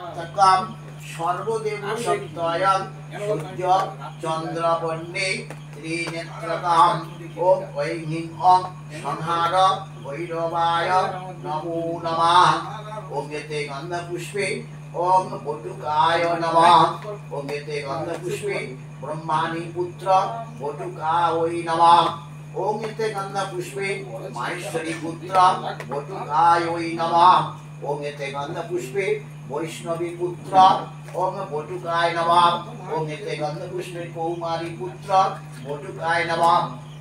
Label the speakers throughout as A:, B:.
A: तकम सर्वदेव सत्तायं सूर्य चंद्रवन्ने त्रिनेत्रकम ओम वैहिं ओम संहार भैरवाय नमो नमः। ओम यते गंधपुष्पे ओम बटुकाय नमः। ओम यते गंधपुष्पे ब्रह्माणि पुत्र बटुकाय नमः। ओम यते गंधपुष्पे माहेश्वरी पुत्र बटुकाय नमः। ओम यते गंधपुष्पे वैष्णवी पुत्र ओम बटुकाय नमः। ओम यते गंधपुष्पे कौमारी पुत्र बटुकाय नमः।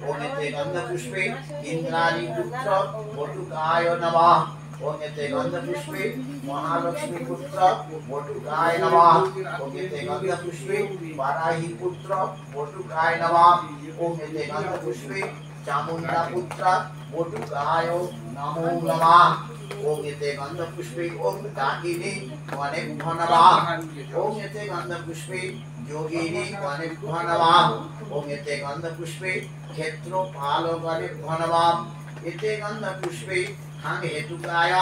A: ओम यते गंधपुष्पे इंद्राणी पुत्र बटुकाय नमः। ओम यते गंधपुष्पे महालक्ष्मी पुत्र बटुकाय नमः। ओम यते गंधपुष्पे वाराही पुत्र बटुकाय नमः। ओम यते गंधपुष्पे चामुंडा पुत्र बटुकाय नमो नमः। ओम यते गंधपुष्पे ओम डाकिनी वनेभ्यो नमः। ओम यते गंधपुष्पे योगिनी वनेभ्यो नमः। ओम यते गंधपुष्पे क्षेत्रपालगणेभ्यो नमः। यते गंधपुष्पे खांग हेतुकाय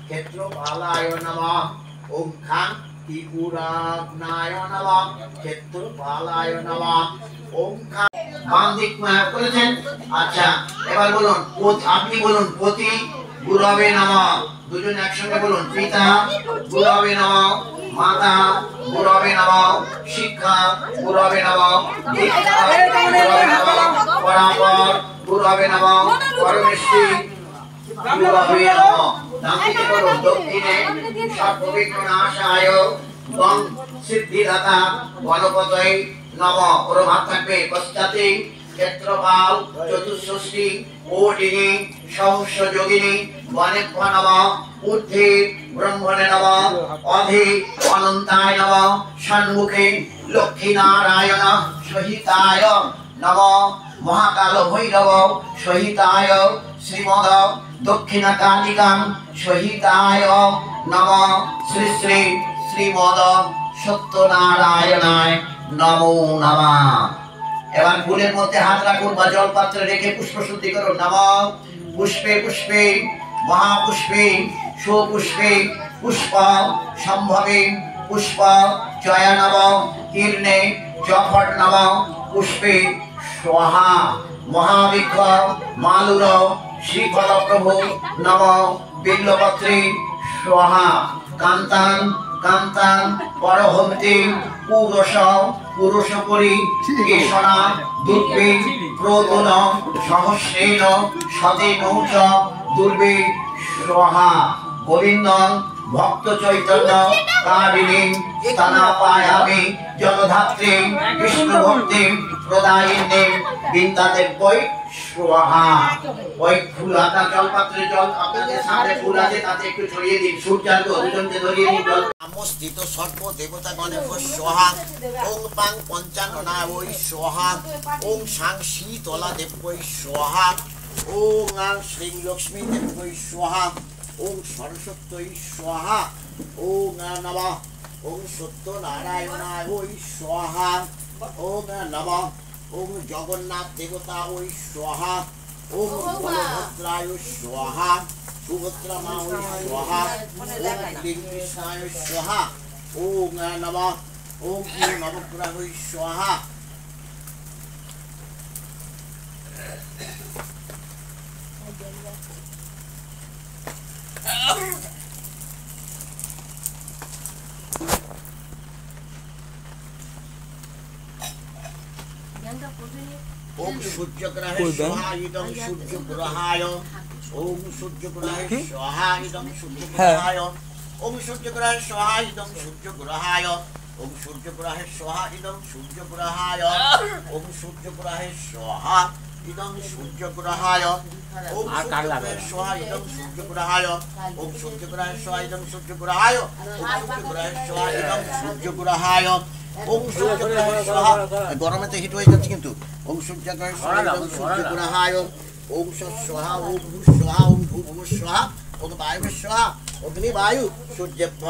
A: क्षेत्रपालाय नमः। ओम खांग त्रिपुराग्नाय नमः क्षेत्रपालाय नमः। ओम खांग বাম দিক করেছেন। আচ্ছা এবার বলুন আপনি বলুন পতি গুরবে নমঃ। দুজন একসঙ্গে বলুন পিতা গুরবে নমঃ, মাতা গুরবে নমঃ, শিক্ষা গুরবে নমঃ, দীক্ষা গুরবে নমঃ, পরাপর গুরবে নমঃ, পরমেশ্বরী গুরবে নমঃ। নাম থেকে বলুন দক্ষিণে সর্ববিঘ্ননাশায় গং সিদ্ধিদাতা গণপতয়ে নমঃ। ওর ভাব থাকবে পশ্চাতে ক্ষেত্রপাল চতুষ্ষষ্ঠী কোটিনী সহস্র যোগিনী গণেভ্যো নমঃ। ঊর্ধ্বে ব্রহ্মণে নমঃ, অধে অনন্তায় নমঃ, সন্মুখে লক্ষ্মীনারায়ণ সহিতায় নমঃ। মহাকাল ভৈরব সহিতায় শ্রীমদ দক্ষিণকালিকাং সহিতায় নমঃ। শ্রী শ্রী শ্রীমদ সত্যনারায়ণায় নমো নমঃ। এবার ফুলের মধ্যে হাত রাখুন বা জল পাত্রে রেখে পুষ্প শুদ্ধি করুন। নমঃ পুষ্পে পুষ্পে মহাপুষ্পে সুপুষ্পে পুষ্প সম্ভবে পুষ্প জয় নমঃ। কীর্ণে জফট নমঃ। পুষ্পে স্বাহা মহাবিক্ষ মালুর শ্রীফল প্রভু নমঃ। বিল্লপত্রে স্বাহা কান্তাং কান্তাং পরহন্তি পুরুষ পুরুষপরি কেশনা দুর্বে প্রদন সহস্রেণ শতেন চ দুর্বে স্বাহা। গোবিন্দং ভক্ত চৈতন্য কারিণী স্থানাপায়ামি জলধাত্রী বিষ্ণু ভক্তি প্রদায়িনী বৃন্দাদেব্যই স্বাহা। ওই ফুল আপনার জলপাত্রে জল আপনাদের সামনে ফুল আছে তাতে একটু ছড়িয়ে দিন। সূর্যার্ঘ দুজনকে ধরিয়ে দিন। স্থিত সর্ব দেবতা গণেভ্যো স্বাহা। ওং পাং পঞ্চাননায় স্বাহা। ওং সাং শীতলা দেব্যৈ স্বাহা। ওং আং শ্রীং লক্ষ্মী দেব্যৈ স্বাহা। ওং সরস্বত্যৈ স্বাহা। ওং নমঃ ওং সত্যনারায়ণায় স্বাহা। ওং নমঃ ওং জগন্নাথ দেবতা স্বাহা। ওং বলভদ্রায় স্বাহা। সুভদ্রমা স্বাহা। ওং ক্লীং কৃষ্ণায় স্বাহা। ওং নমঃ ওং নবগ্রহ স্বাহা। ओम सूर्यग्रहे स्वाहा इदं सूर्यग्रहाय। ओम सूर्यग्रहे स्वाहा इदं सूर्यग्रहाय। ओम सूर्यग्रहे स्वाहा इदं सूर्यग्रहाय। ओम सूर्यग्रहे स्वाहा इदं सूर्यग्रहाय। ओम सूर्यग्रहे स्वाहा इदं सूर्यग्रहाय। ओम सूर्यग्रहे स्वाहा इदं सूर्यग्रहाय। ओम सूर्यग्रहे स्वाहा इदं सूर्यग्रहाय। ओम सूर्यग्रहे स्वाहा इदं सूर्यग्रहाय। ओम सूर्यग्रहे स्वाहा गरमे तो हिट हो जाच्छे किन्तु। ओम सूर्यग्रहे स्वाहा इदं सूर्यग्रहाय। ओम स्वाहा ओम भू स्वाहा ओम भू भू स्वाहा ओम वायु स्वाहा अग्नि वायु सूर्यभ्य।